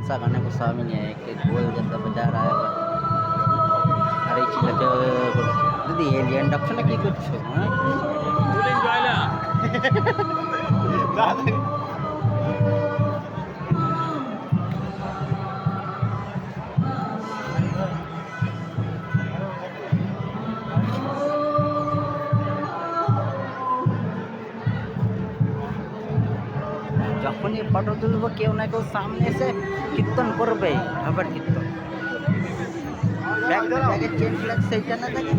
अच्छा गाने को समझ नहीं आया कि ढोल जैसा बजा रहा है আর এই ছেলেকে দিদি এলিয়েন ডাকছো না কি করছো হ্যাঁ যখনই ফটো তুলবো কেউ না কেউ সামনে এসে কীর্তন করবে আবার কীর্তন ব্যাগের চেন ফ্ল্যাগ সেইটা না থাকে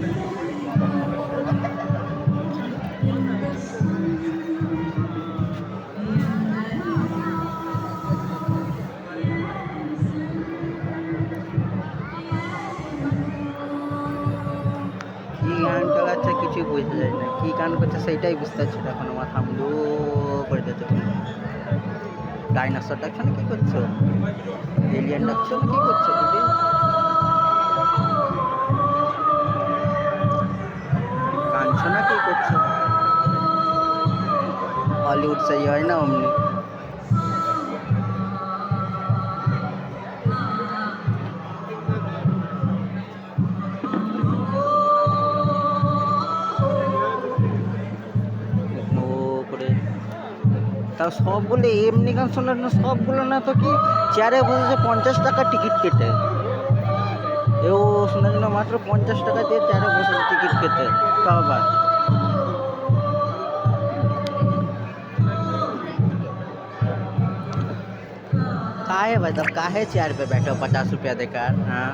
কি গান চালাচ্ছে কিছুই বুঝতে যায় না কি গান করছে সেইটাই বুঝতে পারছি না এখন আমার হামলু করে যাচ্ছে ডাইনোসর ডাকছো না কি করছো এলিয়েন ডাকছো না কি করছো দিদি কাঁদছো না কি করছো হলিউড সেই হয় না অমনি তাও সবগুলো এমনি গান শোনার না সবগুলো না তো কি চেয়ারে বসেছে 50 টাকা টিকিট কেটে এও শোনার জন্য মাত্র 50 টাকা দিয়ে চেয়ারে বসেছে টিকিট কেটে তাও আবার काहे भाई साहब काहे चेयर पे बैठे हो 50 रुपया देकर हाँ